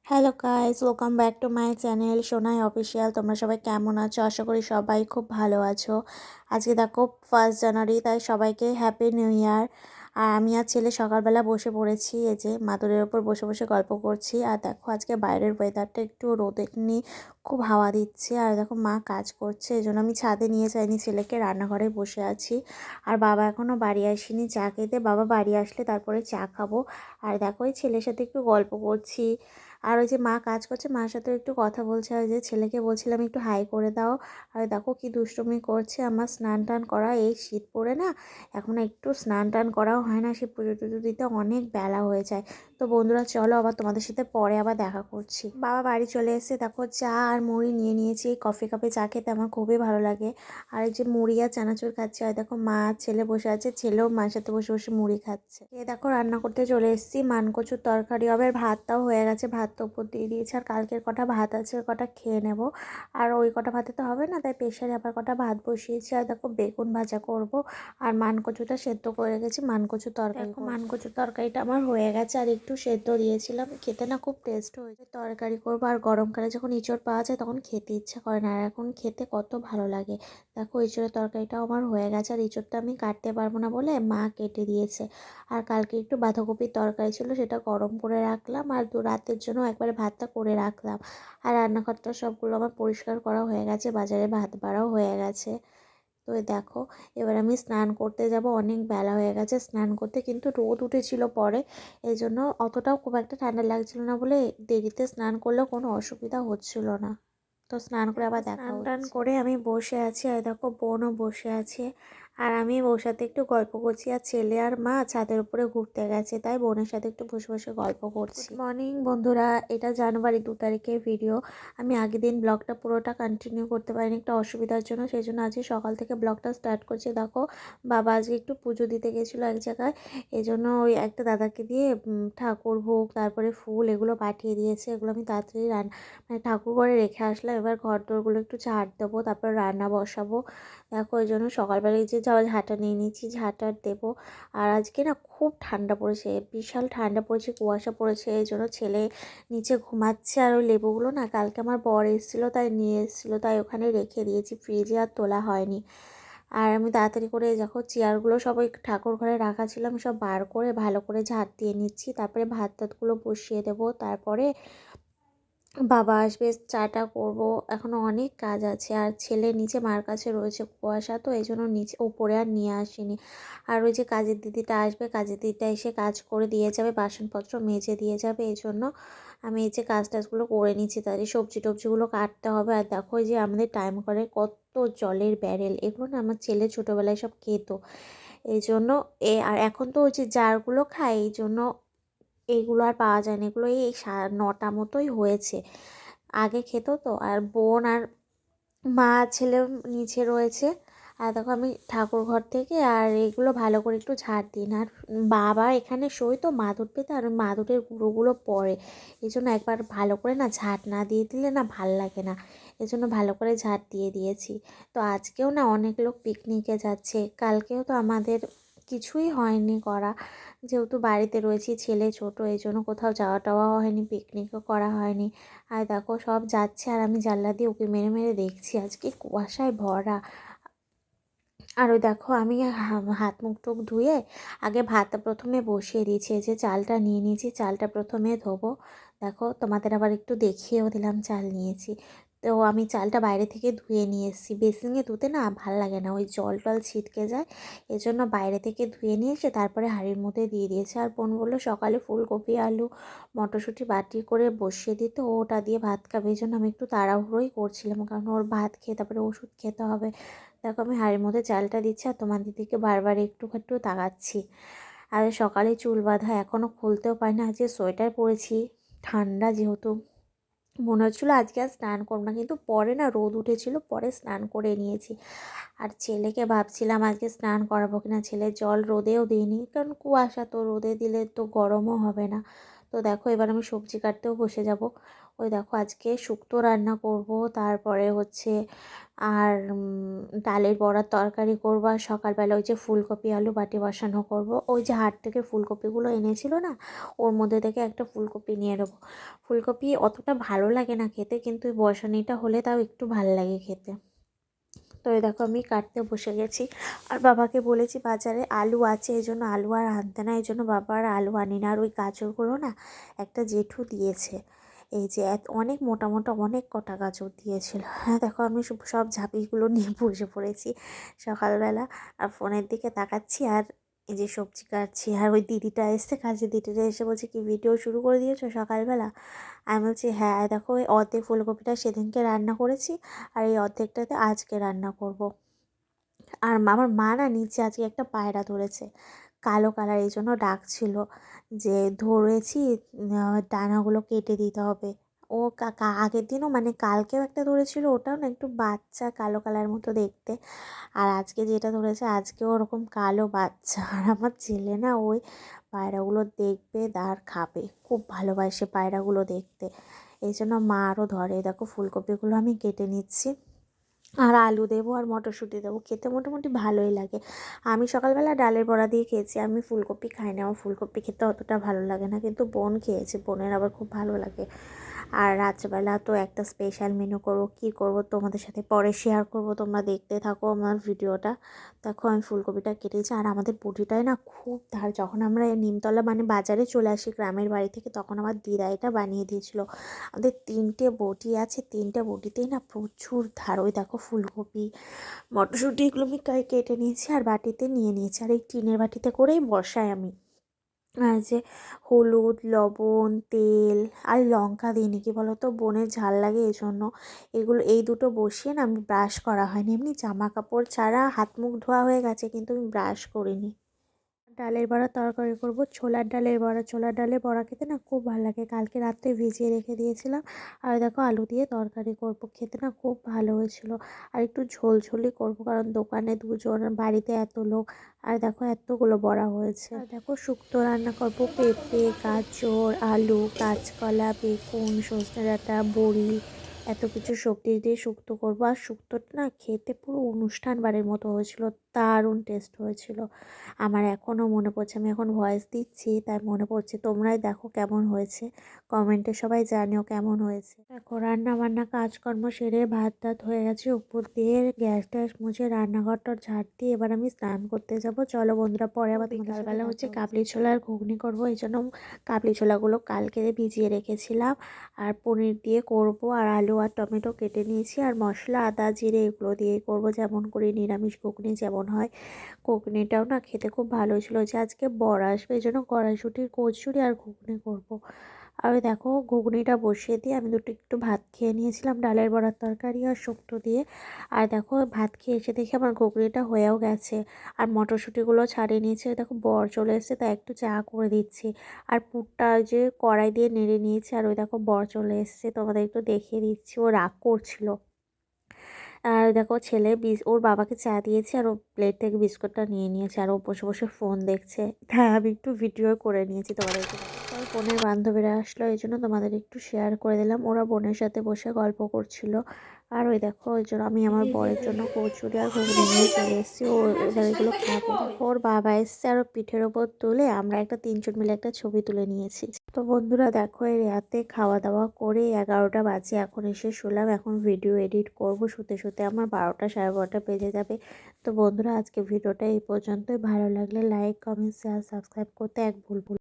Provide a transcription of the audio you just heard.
Hello guys, welcome back to my channel Sonai official. তোমরা সবাই কেমন আছো? আশা করি সবাই খুব ভালো আছো। আজকে দেখো 1 জানুয়ারি, তাই সবাইকে হ্যাপি নিউ ইয়ার। আর আমি আর ছেলে সকালবেলা বসে পড়েছি, এই যে মাদুরের ওপর বসে বসে গল্প করছি। আর দেখো আজকে বাইরের ওয়েদারটা একটু রোদ এমনি খুব হাওয়া দিচ্ছে। আর দেখো মা কাজ করছে, এই জন্য আমি ছাদে নিয়ে যাইনি ছেলেকে, রান্নাঘরে বসে আছি। আর বাবা এখনও বাড়ি আসেনি চা খেতে, বাবা বাড়ি আসলে তারপরে চা খাবো। আর দেখো এই ছেলের সাথে একটু গল্প করছি। আর ওই যে মা কাজ করছে, মার সাথেও একটু কথা বলছে। আর যে ছেলেকে বলছিলাম একটু হাই করে দাও। আর দেখো কি দুষ্টুমি করছে। আমার স্নান টান করা, এই শীত পড়ে না এখন একটু স্নান টান করাও হয় না, সে পুজো টুজো দিতে অনেক বেলা হয়ে যায়। তো বন্ধুরা চলো আবার তোমাদের সাথে পরে আবার দেখা করছি। বাবা বাড়ি চলে এসেছে, দেখো চা আর মুড়ি নিয়ে নিয়েছি। এই কফি কাপে চা খেতে আমার খুবই ভালো লাগে। আর এই যে মুড়ি আর চানাচুর খাচ্ছে। আর দেখো মা আর ছেলে বসে আছে, ছেলেও মার সাথে বসে বসে মুড়ি খাচ্ছে। এ দেখো রান্না করতে চলে এসেছি, মানকচুর তরকারি হবে। আর ভাতটাও হয়ে গেছে, ভাত তো উপর দিয়ে দিয়েছে। আর কালকের কটা ভাত আছে, ওই কটা খেয়ে নেব। আর ওই কটা ভাতে তো হবে না, তাই প্রেশারে আবার কটা ভাত বসিয়েছি। আর দেখো বেগুন ভাজা করব। আর মানকচুটা সেদ্ধ করে রেখেছি, মানকচুর তরকারি। দেখো মানকচুর তরকারিটা আমার হয়ে গেছে, আর একটু সেদ্ধ দিয়েছিলাম, খেতে না খুব টেস্ট হয়েছে। তরকারি করবো। আর গরমকালে যখন ইঁচড় পাওয়া যায় তখন খেতে ইচ্ছা করে না, আর এখন খেতে কত ভালো লাগে। দেখো ইঁচড়ের তরকারিটাও আমার হয়ে গেছে। আর ইঁচড়টা আমি কাটতে পারবো না বলে মা কেটে দিয়েছে। আর কালকে একটু বাঁধাকপির তরকারি ছিল, সেটা গরম করে রাখলাম। আর রাতের জন্য একবারে ভাতটা করে রাখলাম। আর রান্নাঘরটা সবগুলো আমার পরিষ্কার করা হয়ে গেছে, বাজারে ভাত বাড়াও হয়ে গেছে। তো দেখো এবার আমি স্নান করতে যাব, অনেক বেলা হয়ে গেছে স্নান করতে, কিন্তু রোদ উঠেছিল পরে, এই জন্য অতটাও খুব একটা ঠান্ডা লাগছিল না বলে দেরিতে স্নান করলেও কোনো অসুবিধা হচ্ছিল না। তো স্নান করে আবার দেখা হচ্ছে। স্নান টান করে আমি বসে আছি, আর দেখো বোনও বসে আছে। আর আমি ওর সাথে একটু গল্প করছি। আর ছেলে আর মা ছাদের উপরে ঘুরতে গেছে, তাই বোনের সাথে একটু বসে বসে গল্প করছি। গুড মর্নিং বন্ধুরা, এটা জানুয়ারি 2 তারিখের ভিডিও। আমি আগের দিন ব্লগটা পুরোটা কন্টিনিউ করতে পারিনি একটা অসুবিধার জন্য, সেই জন্য আজকে সকাল থেকে ব্লগটা স্টার্ট করছি। দেখো বাবা আজকে একটু পুজো দিতে গেছিলো এক জায়গায়, এই জন্য ওই একটা দাদাকে দিয়ে ঠাকুর ভোগ তারপরে ফুল এগুলো পাঠিয়ে দিয়েছে। এগুলো আমি তাড়াতাড়ি মানে ঠাকুর ঘরে রেখে আসলাম। এবার ঘর দোরগুলো একটু ঝাড় দেবো, তারপর রান্না বসাবো। দেখো ওই জন্য সকালবেলায় যে ঝাঁটা নিয়ে নিচ্ছি, ঝাঁটা দেবো। আর আজকে না খুব ঠান্ডা পড়েছে, বিশাল ঠান্ডা পড়েছে, কুয়াশা পড়েছে, এই জন্য ছেলে নিচে ঘুমাচ্ছে। আর ওই লেবুগুলো না কালকে আমার বর এসেছিলো তাই নিয়ে এসেছিলো, তাই ওখানে রেখে দিয়েছি, ফ্রিজে আর তোলা হয়নি। আর আমি তাড়াতাড়ি করে দেখো চেয়ারগুলো সব ওই ঠাকুর ঘরে রাখা ছিল, আমি সব বার করে ভালো করে ঝাড় দিয়ে নিচ্ছি। তারপরে ভাত টাতগুলো বসিয়ে দেবো, তারপরে বাবা আসবে, চাটা করব। এখনও অনেক কাজ আছে। আর ছেলে নিচে মার কাছে রয়েছে, কুয়াশা তো এই জন্য নিচে ওপরে আর নিয়ে আসিনি। আর ওই যে কাজের দিদিটা আসবে, কাজের দিদিটা এসে কাজ করে দিয়ে যাবে, বাসনপত্র মেজে দিয়ে যাবে, এই জন্য আমি এই যে কাজ টাজগুলো করে নিচ্ছি। তাদের সবজি টবজিগুলো কাটতে হবে। আর দেখো যে আমাদের টাইম করে কত জলের ব্যারেল, এগুলো না আমার ছেলে ছোটোবেলায় সব খেত, এই জন্য আর এখন তো ওই যে জারগুলো খায়, এই জন্য এইগুলো আর পাওয়া যায় না। এগুলো এই 9টা মতোই হয়েছে, আগে খেত তো। আর বোন আর মা ছেলে নিচে রয়েছে। আর দেখো আমি ঠাকুর ঘর থেকে আর এগুলো ভালো করে একটু ঝাড় দিই না। আর বাবা এখানে শোয় তো মাদুর পেতে, আর মাদুরের গুঁড়োগুলো পড়ে, এই জন্য একবার ভালো করে না ঝাড় না দিয়ে দিলে না ভাল লাগে না, এই জন্য ভালো করে ঝাড় দিয়ে দিয়েছি। তো আজকেও না অনেক লোক পিকনিকে যাচ্ছে, কালকেও তো আমাদের কিছুই হয়নি করা, যেহেতু বাড়িতে রয়েছি, ছেলে ছোট, এই জন্য কোথাও যাওয়া টাওয়া হয়নি, পিকনিকও করা হয়নি। আর দেখো সব যাচ্ছে, আর আমি জানলা দিয়ে উঁকি মেরে মেরে দেখছি, আজকে কুয়াশায় ভরা। আর ওই দেখো আমি হাত মুখ টুক ধুয়ে আগে ভাতটা প্রথমে বসিয়ে দিয়েছি, এই যে চালটা নিয়ে নিয়েছি, চালটা প্রথমে ধোবো। দেখো তোমাদের আবার একটু দেখিয়েও দিলাম চাল নিয়েছি। তো আমি চালটা বাইরে থেকে ধুয়ে নিয়ে এসেছি, বেসিনে ধুতে না ভাল লাগে না, ওই জল টল ছিটকে যায়, এজন্য বাইরে থেকে ধুয়ে নিয়ে এসে তারপরে হাঁড়ির মধ্যে দিয়ে দিয়েছে। আর বোন বললো সকালে ফুলকপি আলু মটরশুঁটি বাটি করে বসিয়ে দিতে, ওটা দিয়ে ভাত খাবে, এই জন্য আমি একটু তাড়াহুড়োই করছিলাম, কারণ ওর ভাত খেয়ে তারপরে ওষুধ খেতে হবে। দেখো আমি হাঁড়ির মধ্যে চালটা দিচ্ছি, আর তোমার দিদিকে বারবার একটু একটু তাকাচ্ছি। আর সকালে চুল বাঁধা এখনও খুলতেও পারি না, আজকে সোয়েটার পরেছি, ঠান্ডা যেহেতু, মনে হচ্ছিলো আজকে আর স্নান করবো না, কিন্তু পরে না রোদ উঠেছিল, পরে স্নান করে নিয়েছি। আর ছেলেকে ভাবছিলাম আজকে স্নান করাবো কিনা, ছেলে জল রোদেও দিইনি, কারণ কুয়াশা তো, রোদে দিলে তো গরমও হবে না। তো দেখো এবার আমি সবজি কাটতেও বসে যাব। ওই দেখো আজকে শুক্তো রান্না করব, তারপরে হচ্ছে আর ডালের বড়ার তরকারি করব, আর সকালবেলা ওই যে ফুলকপি আলু বাটি বসানো করব। ওই যে হাট থেকে ফুলকপিগুলো এনেছিল না, ওর মধ্যে থেকে একটা ফুলকপি নিয়ে নেবো। ফুলকপি অতটা ভালো লাগে না খেতে, কিন্তু ওই বসানিটা হলে তাও একটু ভালো লাগে খেতে। তো এই দেখো আমি কাটতে বসে গেছি, আর বাবাকে বলেছি বাজারে আলু আছে, এই জন্য আলু আর আনতে না, এই জন্য বাবা আর আলু আনি না। আর ওই গাজরগুলো না একটা জেঠু দিয়েছে, এই যে অনেক মোটা মোটা অনেক কটা গাজর দিয়েছিল। হ্যাঁ দেখো আমি সব ঝাঁপিগুলো নিয়ে বসে পড়েছি সকালবেলা, আর ফোনের দিকে তাকাচ্ছি আর এই যে সবজি কাটছি। আর ওই দিদিটা এসছে, কাজের দিদিটা এসে বলছে কি ভিডিও শুরু করে দিয়েছো সকালবেলা? আমি বলছি হ্যাঁ, দেখো ওই অর্ধেক ফুলকপিটা সেদিনকে রান্না করেছি, আর এই অর্ধেকটাতে আজকে রান্না করব। আর আমার মা না নিচে আজকে একটা পায়রা ধরেছে, কালো কালার, এই জন্য ডাকছিল যে ধরেছি, ডানাগুলো কেটে দিতে হবে। ও আগের দিনও মানে কালকেও একটা ধরেছিল, ওটাও না একটু বাচ্চা কালো কালার মতো দেখতে। আর আজকে যেটা ধরেছে আজকেও ওরকম কালো বাচ্চা। আর আমার ছেলে না ওই পায়রাগুলো দেখবে আর খাবে, খুব ভালোবাসে পায়রাগুলো দেখতে, এই জন্য মা আরও ধরে। দেখো ফুলকপিগুলো আমি কেটে নিচ্ছি, আর আলু দেবো আর মটরশুঁটি দেবো, খেতে মোটামুটি ভালোই লাগে। আমি সকালবেলা ডালের বড়া দিয়ে খেয়েছি, আমি ফুলকপি খাই না, আমার ফুলকপি খেতে অতটা ভালো লাগে না, কিন্তু বোন খেয়েছে, বোনের আবার খুব ভালো লাগে। আর রাত্রেবেলা তো একটা স্পেশাল মেনু করবো, কী করবো তোমাদের সাথে পরে শেয়ার করব, তোমরা দেখতে থাকো আমার ভিডিওটা। দেখো আমি ফুলকপিটা কেটেছি, আর আমাদের বটিটায় না খুব ধার, যখন আমরা নিমতলা মানে বাজারে চলে আসি গ্রামের বাড়ি থেকে, তখন আমার দিদা এটা বানিয়ে দিয়েছিল। আমাদের 3টে বটি আছে, 3টে বটিতেই না প্রচুর ধার। ওই দেখো ফুলকপি মটরশুঁটি এগুলো আমি কেটে নিয়েছি আর বাটিতে নিয়ে নিয়েছি, আর এই টিনের বাটিতে করেই বসাই আমি। আর যে হলুদ লবণ তেল আর লঙ্কা দিইনি, কি বলো তো বোনের ঝাল লাগে, এই জন্য এগুলো এই দুটো বসিয়ে না আমি ব্রাশ করা হয়নি, এমনি জামা কাপড় ছাড়া হাত মুখ ধোয়া হয়ে গেছে, কিন্তু আমি ব্রাশ করিনি। ডালের বড়া তরকারি করব, ছোলার ডালের বড়া। ছোলার ডালের বড়া খেতে না খুব ভালো লাগে, কালকে রাত্রে ভিজিয়ে রেখে দিয়েছিলাম। আর দেখো আলু দিয়ে তরকারি করব, খেতে না খুব ভালো হয়েছিল। আর একটু ঝোলঝোলই করব, কারণ দোকানে দুজন, বাড়িতে এত লোক। আর দেখো এতগুলো বড়া হয়েছে। আর দেখো শুক্তো রান্না করব, পেঁপে গাজর আলু কাঁচকলা বেগুন সজনে ডাঁটা বড়ি, এত কিছু সবজি দিয়ে শুক্তো করবো। আর শুক্তোটা না খেতে পুরো অনুষ্ঠান বাড়ির মতো হয়েছিল, দারুণ টেস্ট হয়েছিল। আমার এখনও মনে পড়ছে, আমি এখন ভয়েস দিচ্ছি তাই মনে পড়ছে। তোমরাই দেখো কেমন হয়েছে, কমেন্টে সবাই জানিও কেমন হয়েছে। দেখো রান্না বান্না কাজকর্ম সেরে ভাত টাত হয়ে গেছে, উপর দিয়ে গ্যাস ট্যাস মুছে রান্নাঘরটার ঝাড় দিয়ে এবার আমি স্নান করতে যাব। চলো বন্ধুরা, পরে আবার বিকালবেলা হচ্ছে কাবলি ছোলার ঘুগনি করবো, এই জন্য কাবলি ছোলাগুলো কালকে ভিজিয়ে রেখেছিলাম। আর পনির দিয়ে করব, আর আলু আর টমেটো কেটে নিয়েছি, আর মশলা আদা জিরে এগুলো দিয়েই করবো, যেমন করে নিরামিষ ঘুগনি যেমন হয়। ঘুগনিটাও না খেতে খুব ভালো ছিল, যে আজকে বর আসবে এই জন্য কড়াইশুঁটির কচুরি আর ঘুগনি করব। আর ওই দেখো ঘুগনিটা বসিয়ে দিয়ে আমি দুটো একটু ভাত খেয়ে নিয়েছিলাম, ডালের বড়ার তরকারি আর শুক্তো দিয়ে। আর দেখো ভাত খেয়ে এসে দেখি আমার ঘুগনিটা হয়েও গেছে, আর মটরশুঁটিগুলো ছাড়িয়ে নিয়েছে। দেখো বর চলে এসেছে তাই একটু চা করে দিচ্ছি, আর পুরটা যে কড়াই দিয়ে নেড়ে নিয়েছি। আর ওই দেখো বর চলে এসেছে, তোমাদের একটু দেখিয়ে দিচ্ছি, ও রাগ করছিল। আর দেখো ছেলে ওর বাবাকে চা দিয়েছে, আর ও প্লেট থেকে বিস্কুটটা নিয়ে নিয়েছে, আর ও বসে বসে ফোন দেখছে। হ্যাঁ আমি একটু ভিডিও করে নিয়েছি তোমাদেরকে। আমার বোনের বান্ধবীরা আসলো, এই জন্য তোমাদের একটু শেয়ার করে দিলাম, ওরা বোনের সাথে বসে গল্প করছিল। আর ওই দেখো ওই জন্য আমি আমার বরের জন্য কচুরি আর ঘুগনি নিয়ে চলে এসেছি, ও এবার এগুলো খাবে। দেখো ওর বাবা এসছে, আর ওর পিঠের ওপর তুলে আমরা একটা 3জন মিলে একটা ছবি তুলে নিয়েছি। তো বন্ধুরা দেখো এই রাতে খাওয়া দাওয়া করে 11টা বাজে, এখন এসে শুলাম, এখন ভিডিও এডিট করব, শুতে শুতে আমার 12টা সাড়ে 12টা বেজে যাবে। তো বন্ধুরা আজকে ভিডিওটা এই পর্যন্তই, ভালো লাগলে লাইক কমেন্ট শেয়ার সাবস্ক্রাইব করতে এক ভুল